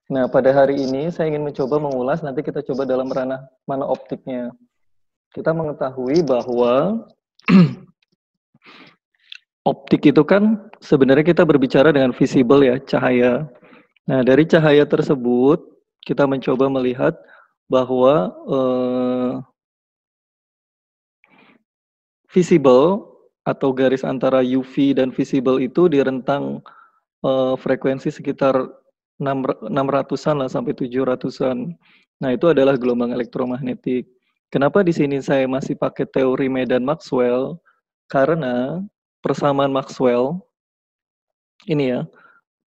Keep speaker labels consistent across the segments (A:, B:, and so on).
A: Nah, pada hari ini saya ingin mencoba mengulas, nanti kita coba dalam ranah mana optiknya. Kita mengetahui bahwa optik itu kan sebenarnya kita berbicara dengan visible ya, cahaya. Nah, dari cahaya tersebut kita mencoba melihat bahwa visible atau garis antara UV dan visible itu di rentang frekuensi sekitar 600-an lah sampai 700-an. Nah, itu adalah gelombang elektromagnetik. Kenapa di sini saya masih pakai teori medan Maxwell? Karena persamaan Maxwell ini ya,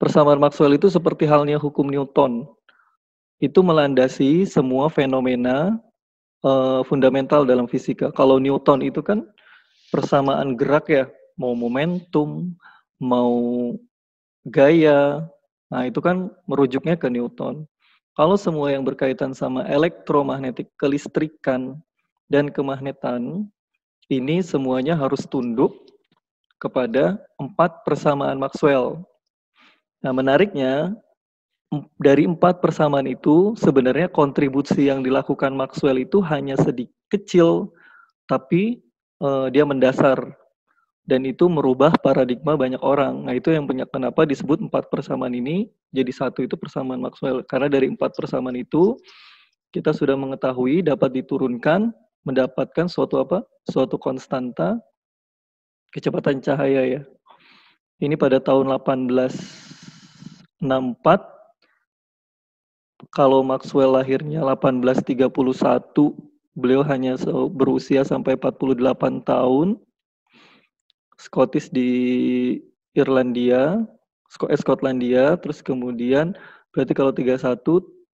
A: persamaan Maxwell itu seperti halnya hukum Newton. Itu melandasi semua fenomena fundamental dalam fisika. Kalau Newton itu kan persamaan gerak ya, mau momentum, mau gaya. Nah, itu kan merujuknya ke Newton. Kalau semua yang berkaitan sama elektromagnetik, kelistrikan, dan kemagnetan, ini semuanya harus tunduk kepada 4 persamaan Maxwell. Nah, menariknya, dari 4 persamaan itu, sebenarnya kontribusi yang dilakukan Maxwell itu hanya sedikit kecil, tapi dia mendasar. Dan itu merubah paradigma banyak orang. Nah, itu yang kenapa disebut 4 persamaan ini jadi satu, itu persamaan Maxwell. Karena dari 4 persamaan itu kita sudah mengetahui dapat diturunkan mendapatkan suatu apa? Suatu konstanta kecepatan cahaya ya. Ini pada tahun 1864, kalau Maxwell lahirnya 1831, beliau hanya berusia sampai 48 tahun. Scottish di Irlandia, Skotlandia, terus kemudian berarti kalau 31,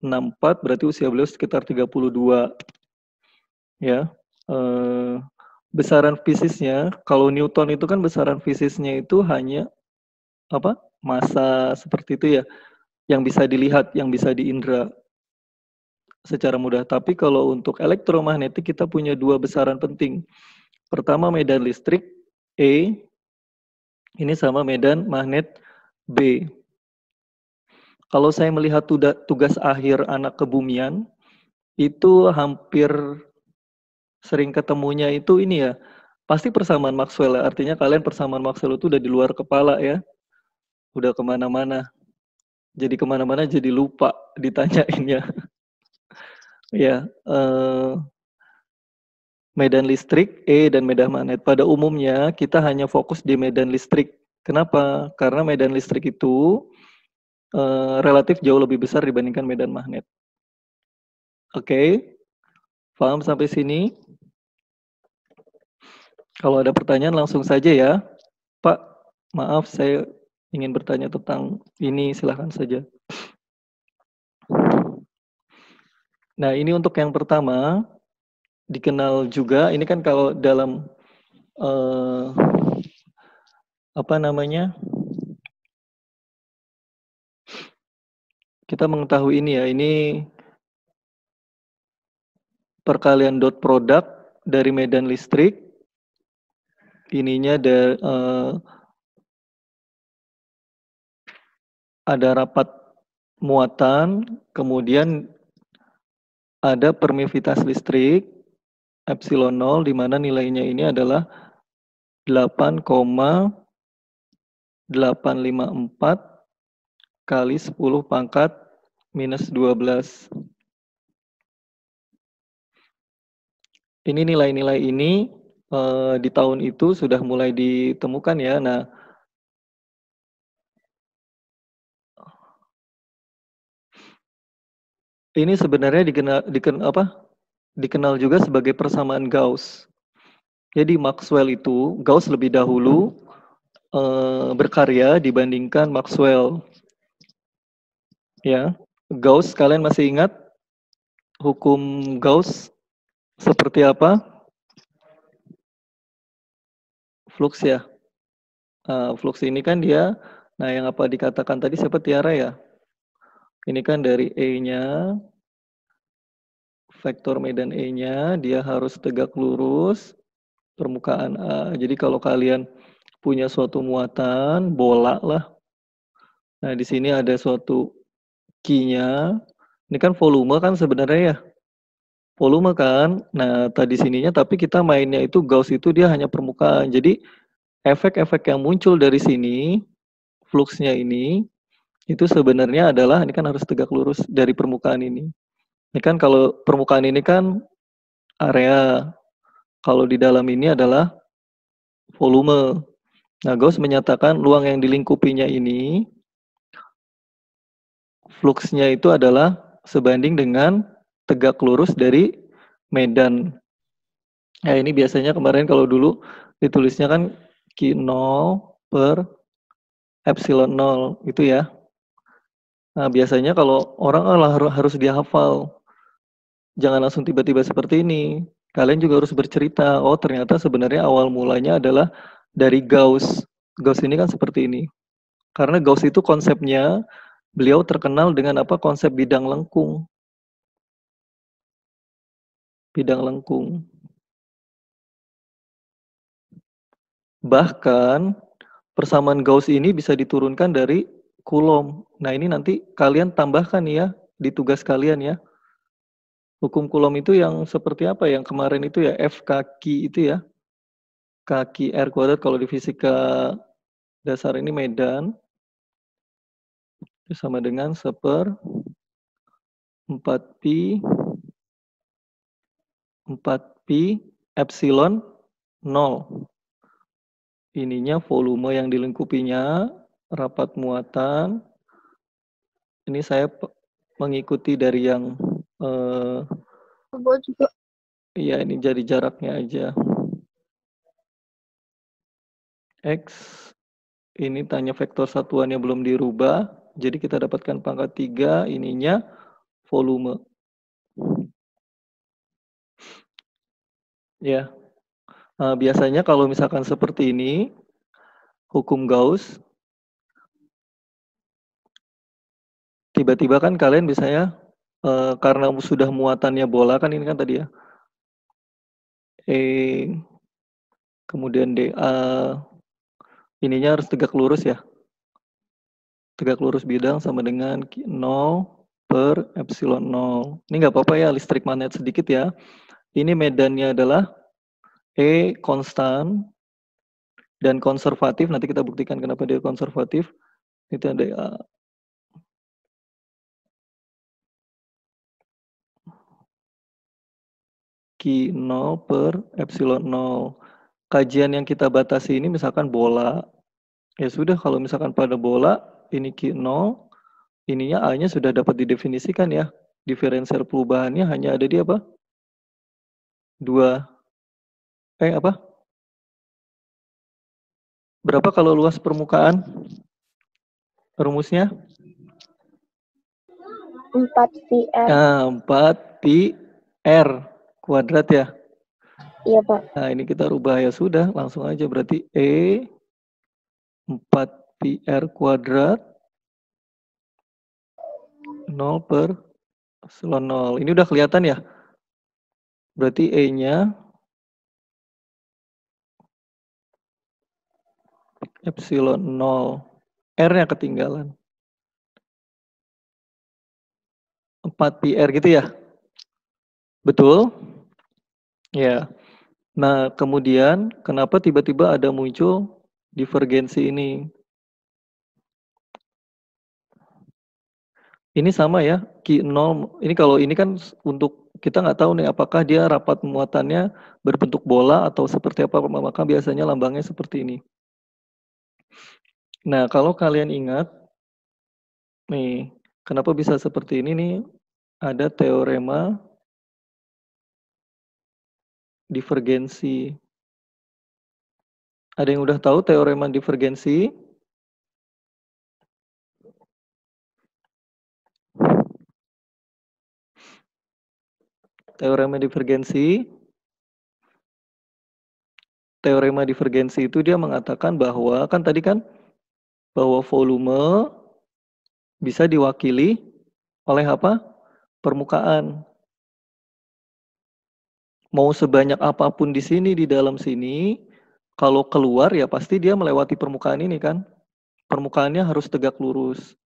A: 64 berarti usia beliau sekitar 32 ya. Besaran fisisnya, kalau Newton itu kan besaran fisisnya itu hanya apa? Massa seperti itu ya, yang bisa dilihat, yang bisa diindra secara mudah. Tapi kalau untuk elektromagnetik kita punya dua besaran penting. Pertama medan listrik E, ini sama medan magnet B. Kalau saya melihat tugas akhir anak kebumian, itu hampir sering ketemunya itu ini ya, pasti persamaan Maxwell ya. Artinya kalian persamaan Maxwell itu udah di luar kepala ya, udah kemana-mana. Jadi kemana-mana jadi lupa ditanyainnya. Ya, medan listrik E dan medan magnet. Pada umumnya kita hanya fokus di medan listrik. Kenapa? Karena medan listrik itu relatif jauh lebih besar dibandingkan medan magnet. Oke, paham sampai sini? Kalau ada pertanyaan langsung saja ya. Pak, maaf saya ingin bertanya tentang ini, silahkan saja. Nah, ini untuk yang pertama, dikenal juga, ini kan kalau dalam apa namanya, kita mengetahui ini ya, ini perkalian dot produk dari medan listrik, ininya ada rapat muatan, kemudian ada permisivitas listrik, epsilon 0, di mana nilainya ini adalah 8,854 kali 10 pangkat minus 12. Ini nilai-nilai ini di tahun itu sudah mulai ditemukan ya. Nah, ini sebenarnya dikenal juga sebagai persamaan Gauss. Jadi Maxwell itu, Gauss lebih dahulu berkarya dibandingkan Maxwell. Ya, Gauss, kalian masih ingat hukum Gauss seperti apa? Flux ya. Flux ini kan dia, nah yang apa dikatakan tadi siapa, Tiara ya? Ini kan dari E-nya, vektor medan E-nya, dia harus tegak lurus, permukaan A. Jadi kalau kalian punya suatu muatan, bola lah. Nah, di sini ada suatu Q-nya, ini kan volume kan sebenarnya ya. Volume kan. Nah, tadi sininya tapi kita mainnya itu Gauss itu dia hanya permukaan. Jadi efek-efek yang muncul dari sini, fluxnya ini, itu sebenarnya adalah ini kan harus tegak lurus dari permukaan ini. Ini kan kalau permukaan ini kan area, kalau di dalam ini adalah volume. Nah, Gauss menyatakan ruang yang dilingkupinya ini, fluxnya itu adalah sebanding dengan tegak lurus dari medan. Nah, ini biasanya kemarin kalau dulu ditulisnya kan Q0 per epsilon 0 itu ya. Nah, biasanya kalau orang harus dihafal. Jangan langsung tiba-tiba seperti ini. Kalian juga harus bercerita, oh ternyata sebenarnya awal mulanya adalah dari Gauss. Gauss ini kan seperti ini. Karena Gauss itu konsepnya, beliau terkenal dengan apa? Konsep bidang lengkung. Bidang lengkung. Bahkan persamaan Gauss ini bisa diturunkan dari Coulomb. Nah, ini nanti kalian tambahkan ya di tugas kalian ya. Hukum Coulomb itu yang seperti apa? Yang kemarin itu ya F kaki itu ya. Kaki R kuadrat kalau di fisika dasar ini medan. Itu sama dengan 1/4pi 4pi epsilon 0. Ininya volume yang dilingkupinya, rapat muatan. Ini saya mengikuti dari yang iya, ini jadi jaraknya aja. X, ini tanya vektor satuannya belum dirubah. Jadi kita dapatkan pangkat 3, ininya volume. Ya. Nah, biasanya kalau misalkan seperti ini, hukum Gauss, tiba-tiba kan kalian misalnya karena sudah muatannya bola kan ini kan tadi ya. E kemudian DA ininya harus tegak lurus ya. Tegak lurus bidang sama dengan 0 per epsilon 0. Ini nggak apa-apa ya, listrik magnet sedikit ya. Ini medannya adalah E konstan dan konservatif. Nanti kita buktikan kenapa dia konservatif. Itu ada A. Q0 per epsilon 0. Kajian yang kita batasi ini misalkan bola. Ya sudah, kalau misalkan pada bola, ini Q0, ininya A-nya sudah dapat didefinisikan ya. Diferensial perubahannya hanya ada di apa? 2. Apa? Berapa kalau luas permukaan? Rumusnya?
B: 4πr.
A: Nah, 4πr kuadrat ya.
B: Iya, Pak.
A: Nah, ini kita rubah ya sudah, langsung aja berarti E 4πr kuadrat 0 per epsilon 0. Ini udah kelihatan ya? Berarti E-nya epsilon 0. R-nya ketinggalan. 4πr gitu ya? Betul? Ya. Nah, kemudian kenapa tiba-tiba ada muncul divergensi ini? Ini sama ya, Q0. Ini kalau ini kan untuk kita nggak tahu nih apakah dia rapat muatannya berbentuk bola atau seperti apa, maka biasanya lambangnya seperti ini. Nah, kalau kalian ingat, nih, kenapa bisa seperti ini nih? Ada teorema divergensi. Ada yang udah tahu teorema divergensi? Teorema divergensi. Teorema divergensi itu dia mengatakan bahwa, kan tadi kan, bahwa volume bisa diwakili oleh apa? Permukaan. Mau sebanyak apapun di sini, di dalam sini, kalau keluar ya pasti dia melewati permukaan ini kan. Permukaannya harus tegak lurus.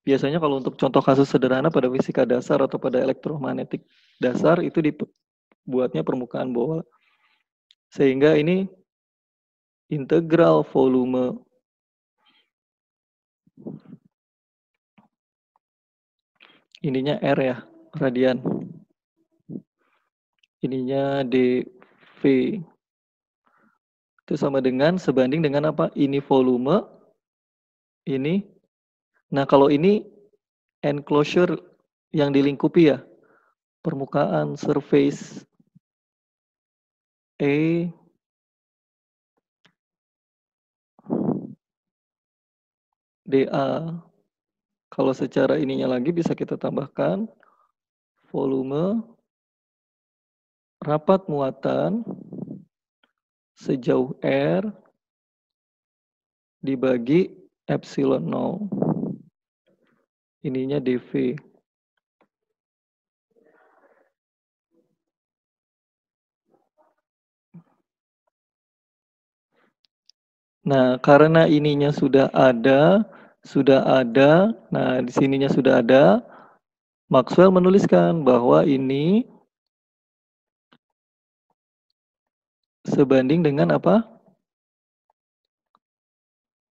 A: Biasanya kalau untuk contoh kasus sederhana pada fisika dasar atau pada elektromagnetik dasar itu dibuatnya permukaan bola. Sehingga ini integral volume ininya R ya, radian. Ininya dV. Itu sama dengan sebanding dengan apa? Ini volume, ini. Nah, kalau ini enclosure yang dilingkupi ya, permukaan, surface, E, dA. Kalau secara ininya lagi bisa kita tambahkan volume rapat muatan sejauh R dibagi epsilon 0. Ininya dV. Nah, karena ininya sudah ada, nah di sininya sudah ada, Maxwell menuliskan bahwa ini sebanding dengan apa?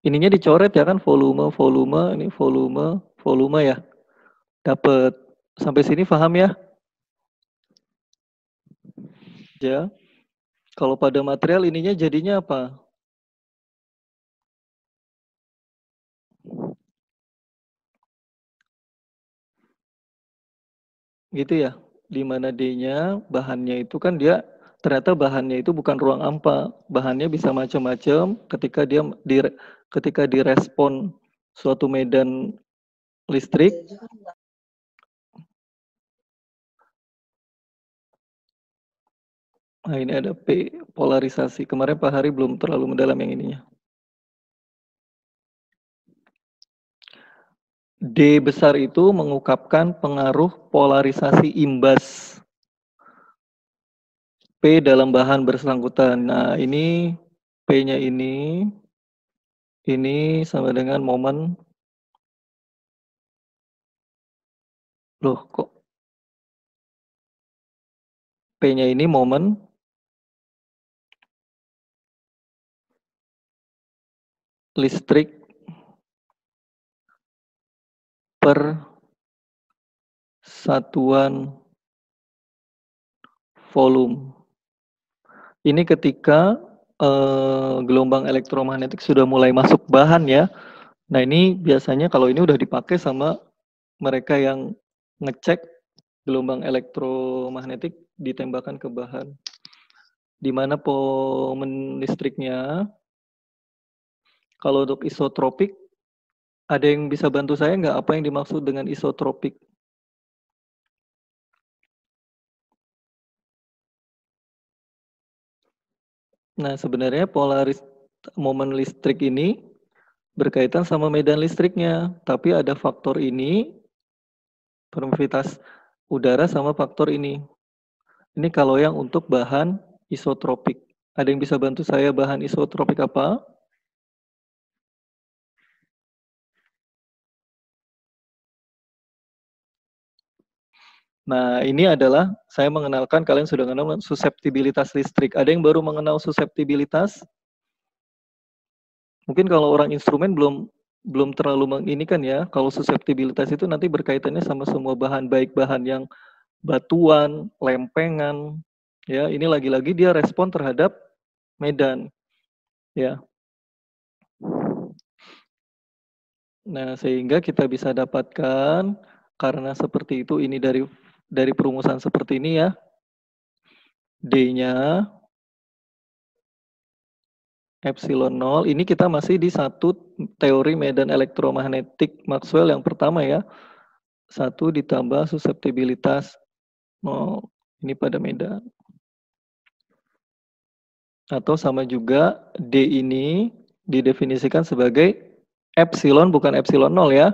A: Ininya dicoret ya kan, volume, ini volume ya. Dapat. Sampai sini paham ya? Ya. Kalau pada material ininya jadinya apa? Gitu ya. Di mana D-nya bahannya itu kan dia ternyata bahannya itu bukan ruang hampa. Bahannya bisa macam-macam ketika direspon suatu medan listrik. Nah, ini ada P, polarisasi. Kemarin Pak Hari belum terlalu mendalam yang ininya. D besar itu mengungkapkan pengaruh polarisasi imbas P dalam bahan bersangkutan. Nah, ini P-nya ini sama dengan momen. Loh, kok P-nya ini momen listrik per satuan volume. Ini ketika gelombang elektromagnetik sudah mulai masuk bahan ya. Nah, ini biasanya kalau ini udah dipakai sama mereka yang ngecek gelombang elektromagnetik ditembakkan ke bahan. Di mana momen listriknya, kalau untuk isotropik, ada yang bisa bantu saya nggak apa yang dimaksud dengan isotropik? Nah, sebenarnya momen listrik ini berkaitan sama medan listriknya, tapi ada faktor ini, permisivitas udara sama faktor ini. Ini kalau yang untuk bahan isotropik. Ada yang bisa bantu saya bahan isotropik apa? Nah, ini adalah saya mengenalkan, kalian sudah mengenal suseptibilitas listrik. Ada yang baru mengenal suseptibilitas? Mungkin kalau orang instrumen belum terlalu menginikan ya. Kalau suseptibilitas itu nanti berkaitannya sama semua bahan, baik bahan yang batuan, lempengan, ya. Ini lagi-lagi dia respon terhadap medan, ya. Nah, sehingga kita bisa dapatkan karena seperti itu, ini dari perumusan seperti ini ya. D-nya epsilon 0, ini kita masih di satu teori medan elektromagnetik Maxwell yang pertama ya. 1 ditambah suseptibilitas 0, ini pada medan. Atau sama juga D ini didefinisikan sebagai epsilon, bukan epsilon 0 ya.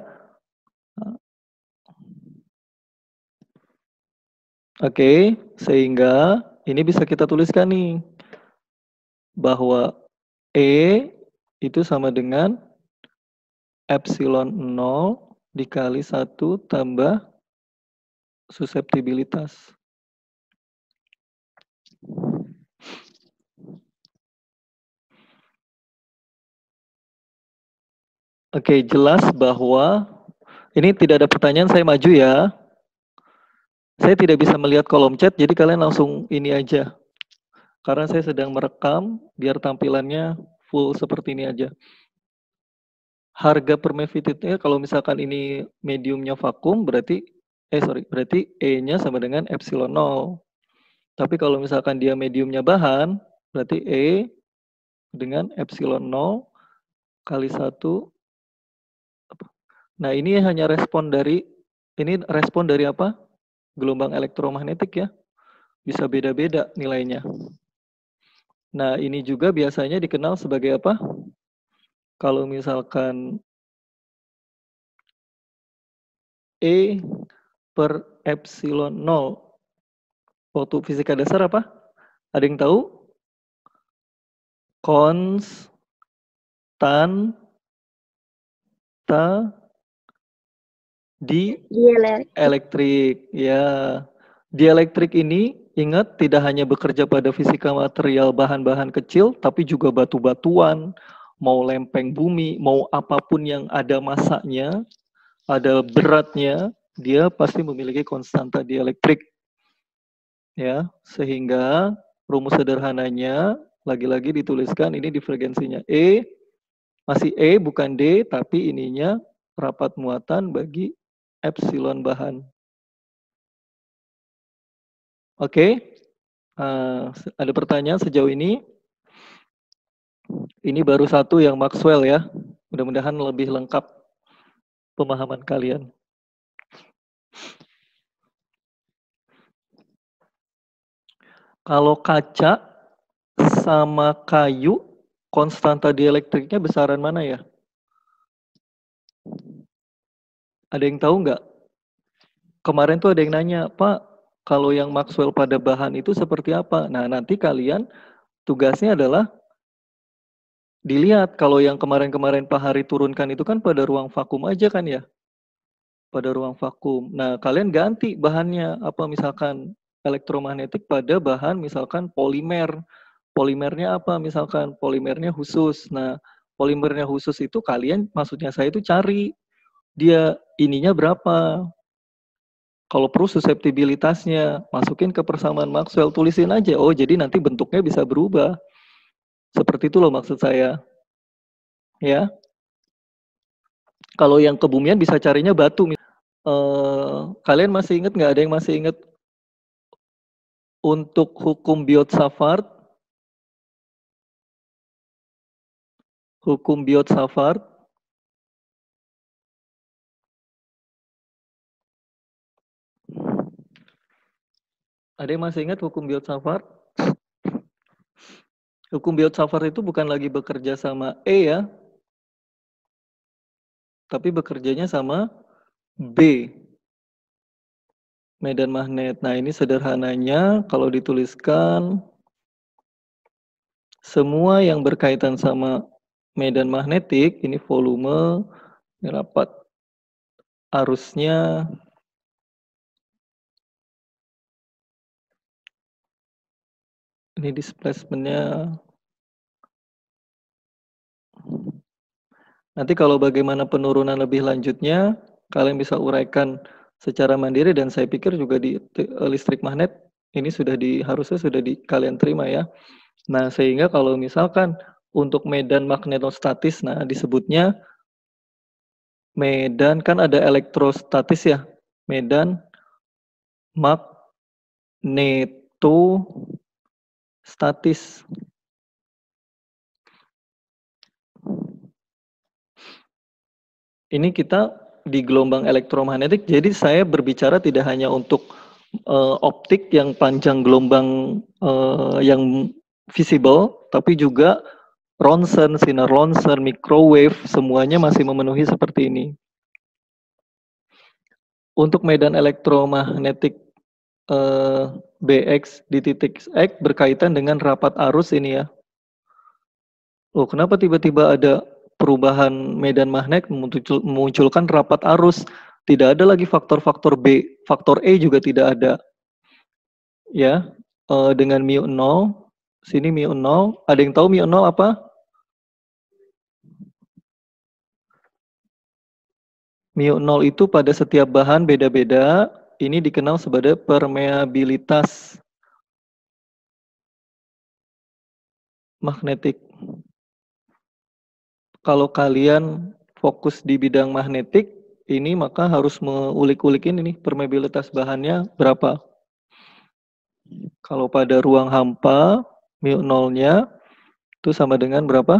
A: Oke, sehingga ini bisa kita tuliskan nih, bahwa E itu sama dengan epsilon 0 dikali 1 tambah suseptibilitas. Oke, jelas bahwa ini tidak ada pertanyaan, saya maju ya. Saya tidak bisa melihat kolom chat, jadi kalian langsung ini aja. Karena saya sedang merekam, biar tampilannya full seperti ini aja. Harga permeativity-nya kalau misalkan ini mediumnya vakum, berarti E-nya sama dengan epsilon 0. Tapi kalau misalkan dia mediumnya bahan, berarti E dengan epsilon 0 kali 1. Nah, ini hanya respon dari apa? Gelombang elektromagnetik ya. Bisa beda-beda nilainya. Nah, ini juga biasanya dikenal sebagai apa? Kalau misalkan E per epsilon 0. Waktu fisika dasar apa? Ada yang tahu? Konstanta dielektrik. Ya, dielektrik ini ingat tidak hanya bekerja pada fisika material bahan-bahan kecil, tapi juga batu-batuan, mau lempeng bumi, mau apapun yang ada masanya, ada beratnya, dia pasti memiliki konstanta dielektrik. Ya, sehingga rumus sederhananya lagi-lagi dituliskan ini divergensinya E, masih E bukan D, tapi ininya rapat muatan bagi epsilon bahan. Oke, ada pertanyaan sejauh ini? Ini baru satu yang Maxwell ya. Mudah-mudahan lebih lengkap pemahaman kalian. Kalau kaca sama kayu, konstanta dielektriknya besaran mana ya? Ada yang tahu nggak? Kemarin tuh ada yang nanya, Pak, kalau yang Maxwell pada bahan itu seperti apa? Nah, nanti kalian tugasnya adalah dilihat kalau yang kemarin-kemarin Pak Hari turunkan itu kan pada ruang vakum aja kan ya? Pada ruang vakum. Nah, kalian ganti bahannya apa misalkan elektromagnetik pada bahan misalkan polimer. Polimernya apa misalkan? Polimernya khusus. Nah, polimernya khusus itu kalian maksudnya saya itu cari dia ininya berapa. Kalau perlu suseptibilitasnya, masukin ke persamaan Maxwell, tulisin aja. Oh, jadi nanti bentuknya bisa berubah. Seperti itu loh maksud saya. Ya. Kalau yang kebumian bisa carinya batu. Kalian masih ingat nggak? Ada yang masih ingat untuk hukum Biot-Savart? Hukum Biot-Savart? Ada yang masih ingat hukum Biot-Savart? Hukum Biot-Savart itu bukan lagi bekerja sama E ya, tapi bekerjanya sama B. Medan magnet. Nah, ini sederhananya kalau dituliskan semua yang berkaitan sama medan magnetik, ini volume, ini rapat arusnya, ini displacement-nya. Nanti kalau bagaimana penurunan lebih lanjutnya, kalian bisa uraikan secara mandiri dan saya pikir juga di listrik magnet ini harusnya sudah kalian terima ya. Nah, sehingga kalau misalkan untuk medan magnetostatis, nah disebutnya medan kan ada elektrostatis ya, medan magnetostatis. Ini kita di gelombang elektromagnetik, jadi saya berbicara tidak hanya untuk optik yang panjang gelombang yang visible, tapi juga ronsen, sinar ronsen, microwave, semuanya masih memenuhi seperti ini. Untuk medan elektromagnetik BX di titik X berkaitan dengan rapat arus ini ya. Oh, kenapa tiba-tiba ada perubahan medan magnet memunculkan rapat arus. Tidak ada lagi faktor-faktor B, faktor E juga tidak ada. Ya, dengan mu 0, sini mu 0, ada yang tahu mu 0 apa? Mu 0 itu pada setiap bahan beda-beda, ini dikenal sebagai permeabilitas magnetik. Kalau kalian fokus di bidang magnetik, ini maka harus mengulik-ulik ini nih, permeabilitas bahannya berapa. Kalau pada ruang hampa, mu 0-nya itu sama dengan berapa?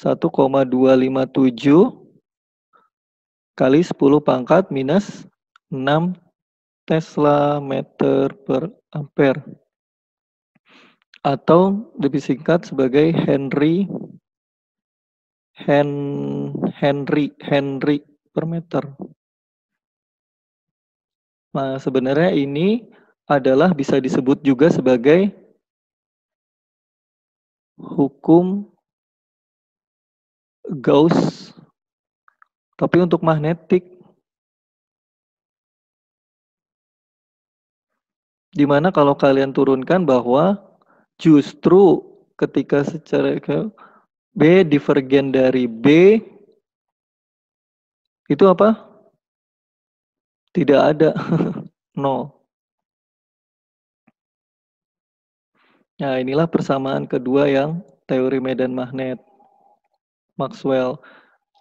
A: 1,257 kali 10 pangkat minus 6 Tesla meter per ampere. Atau lebih singkat sebagai Henry per meter. Nah, sebenarnya ini adalah bisa disebut juga sebagai hukum Gauss, tapi untuk magnetik. Dimana kalau kalian turunkan bahwa justru ketika secara B divergen dari B, itu apa? Tidak ada, 0. Nah, inilah persamaan kedua yang teori medan magnet Maxwell.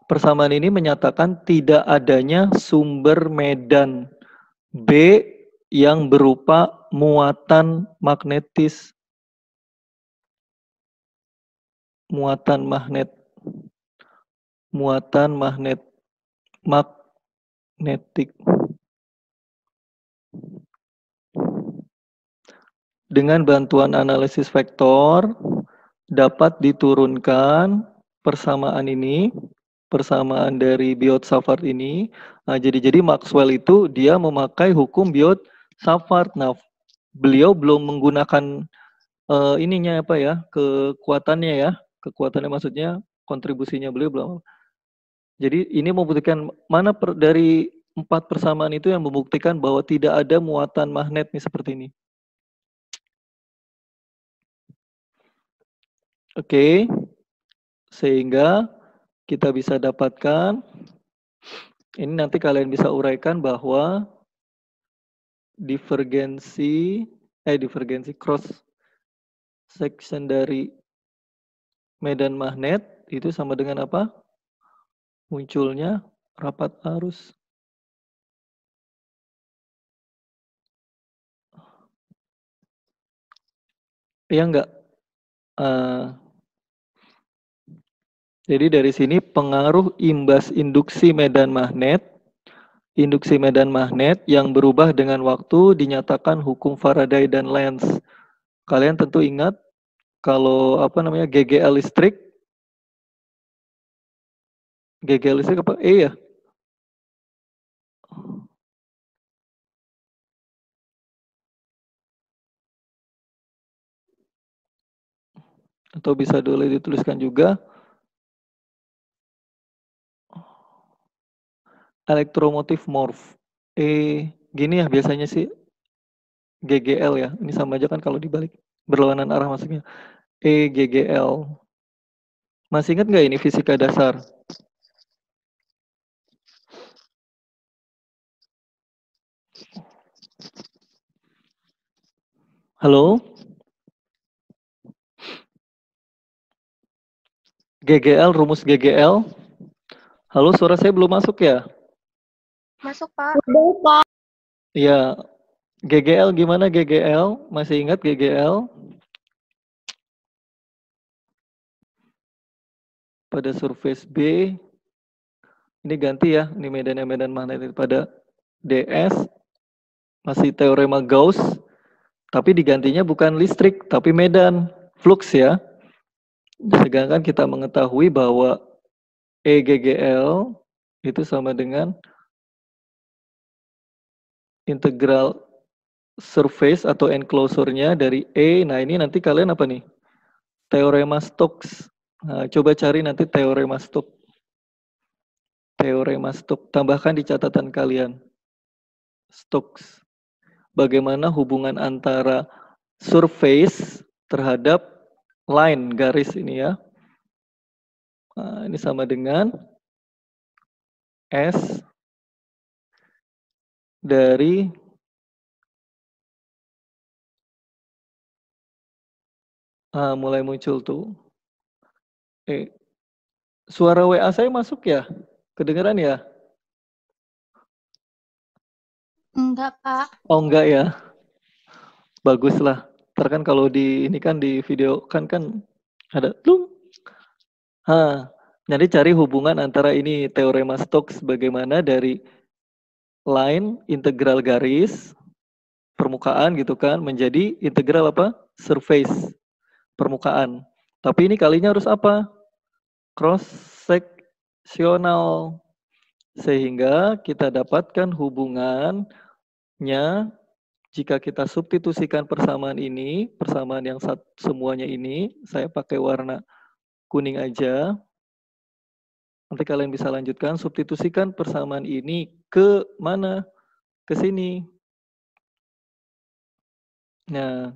A: Persamaan ini menyatakan tidak adanya sumber medan B yang berupa muatan magnetis. Muatan magnetik. Dengan bantuan analisis vektor dapat diturunkan persamaan ini, persamaan dari Biot-Savart ini. Nah, jadi Maxwell itu dia memakai hukum Biot-Savart. Nah, beliau belum menggunakan ininya apa ya, kekuatannya ya. Kekuatannya maksudnya kontribusinya beliau belum. Jadi ini membuktikan mana dari 4 persamaan itu yang membuktikan bahwa tidak ada muatan magnet nih seperti ini. Oke. Sehingga kita bisa dapatkan, ini nanti kalian bisa uraikan bahwa divergensi cross section dari medan magnet itu sama dengan apa? Munculnya rapat arus. Iya enggak? Jadi dari sini pengaruh imbas induksi medan magnet. Induksi medan magnet yang berubah dengan waktu dinyatakan hukum Faraday dan Lenz. Kalian tentu ingat kalau GGL listrik. GGL listrik apa? E ya? Atau bisa dulu dituliskan juga elektromotif morph. Gini ya biasanya sih GGL ya. Ini sama aja kan kalau dibalik. Berlawanan arah maksudnya. GGL. Masih ingat nggak ini fisika dasar? Halo? GGL, rumus GGL. Halo, suara saya belum masuk ya?
B: Masuk, Pak. Pak.
A: Iya. GGL gimana GGL? Masih ingat GGL? Pada surface B, ini ganti ya, ini medan magnet pada DS, masih teorema Gauss, tapi digantinya bukan listrik, tapi medan, flux ya. Sedangkan kita mengetahui bahwa EGGL itu sama dengan integral surface atau enclosure-nya dari E. Nah, ini nanti kalian apa nih? Teorema Stokes. Nah, coba cari nanti teorema Stokes. Teorema Stokes. Tambahkan di catatan kalian. Stokes. Bagaimana hubungan antara surface terhadap line garis ini ya. Nah, ini sama dengan S dari mulai muncul tuh. Suara WA saya masuk ya? Kedengeran ya?
B: Enggak, Pak.
A: Oh enggak ya? Baguslah. Ntar kan kalau di ini kan di video kan ada tlung. Jadi cari hubungan antara ini teorema Stokes bagaimana dari line integral garis permukaan gitu kan menjadi integral apa? Surface permukaan. Tapi ini kalinya harus apa? Cross seksional sehingga kita dapatkan hubungannya jika kita substitusikan persamaan ini, persamaan yang semuanya ini, saya pakai warna kuning aja. Nanti kalian bisa lanjutkan, substitusikan persamaan ini ke mana? Ke sini. Nah,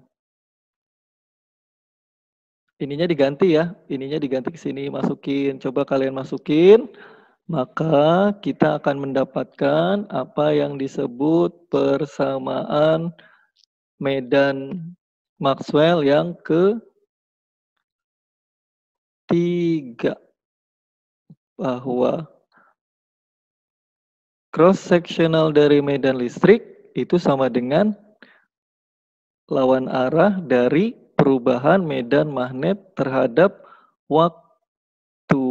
A: ininya diganti ya, ininya diganti ke sini, masukin. Coba kalian masukin, maka kita akan mendapatkan apa yang disebut persamaan medan Maxwell yang ketiga. Bahwa cross-sectional dari medan listrik itu sama dengan lawan arah dari perubahan medan magnet terhadap waktu.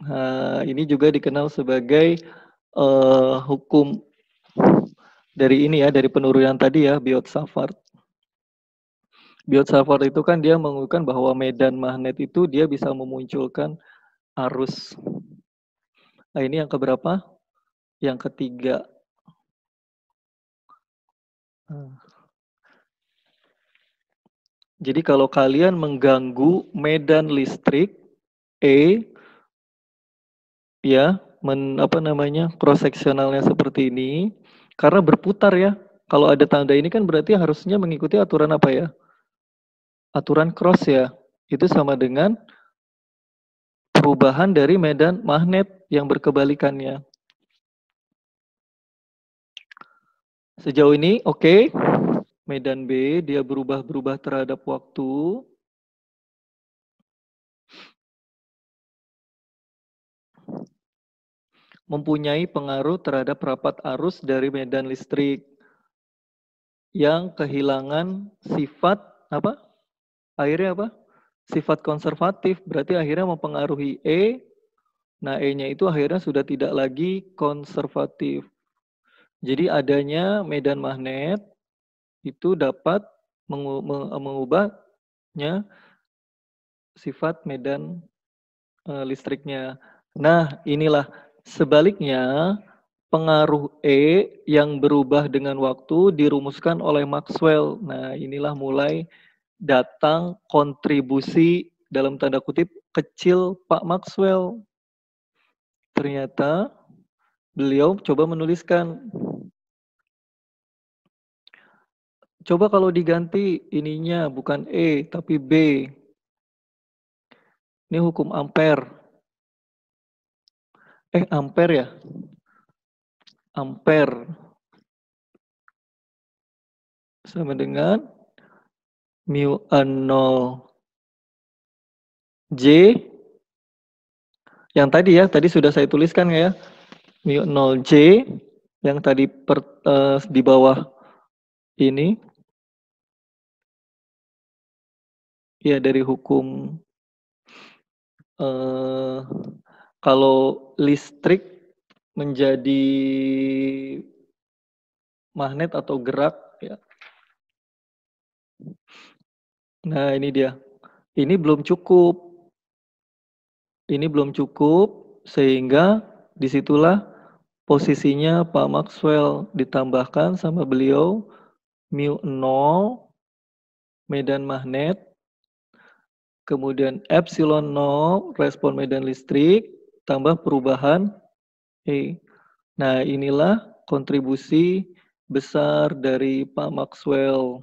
A: Nah, ini juga dikenal sebagai hukum dari ini ya, dari penurunan tadi ya, Biot-Savart. Biot-Savart itu kan dia mengukuhkan bahwa medan magnet itu dia bisa memunculkan arus. Nah, ini yang keberapa? Yang ketiga. Jadi kalau kalian mengganggu medan listrik E ya, cross seksionalnya seperti ini karena berputar ya. Kalau ada tanda ini kan berarti harusnya mengikuti aturan apa ya? Aturan cross ya. Itu sama dengan perubahan dari medan magnet yang berkebalikannya. Sejauh ini oke. Medan B dia berubah-berubah terhadap waktu. Mempunyai pengaruh terhadap rapat arus dari medan listrik yang kehilangan sifat apa? Akhirnya apa? Sifat konservatif, berarti akhirnya mempengaruhi E. Nah, E-nya itu akhirnya sudah tidak lagi konservatif. Jadi adanya medan magnet itu dapat mengubahnya sifat medan listriknya. Nah, inilah sebaliknya pengaruh E yang berubah dengan waktu dirumuskan oleh Maxwell. Nah, inilah mulai datang kontribusi dalam tanda kutip kecil Pak Maxwell. Ternyata beliau coba menuliskan. Coba kalau diganti ininya bukan E tapi B. Ini hukum ampere. Ampere ya? Ampere sama dengan mu 0 J yang tadi ya, tadi sudah saya tuliskan ya. Mu 0 J yang tadi di bawah ini. Ya dari hukum kalau listrik menjadi magnet atau gerak ya. Nah, ini dia. Ini belum cukup. Ini belum cukup sehingga disitulah posisinya Pak Maxwell ditambahkan sama beliau mu 0 medan magnet kemudian epsilon 0 respon medan listrik, tambah perubahan E. Nah, inilah kontribusi besar dari Pak Maxwell.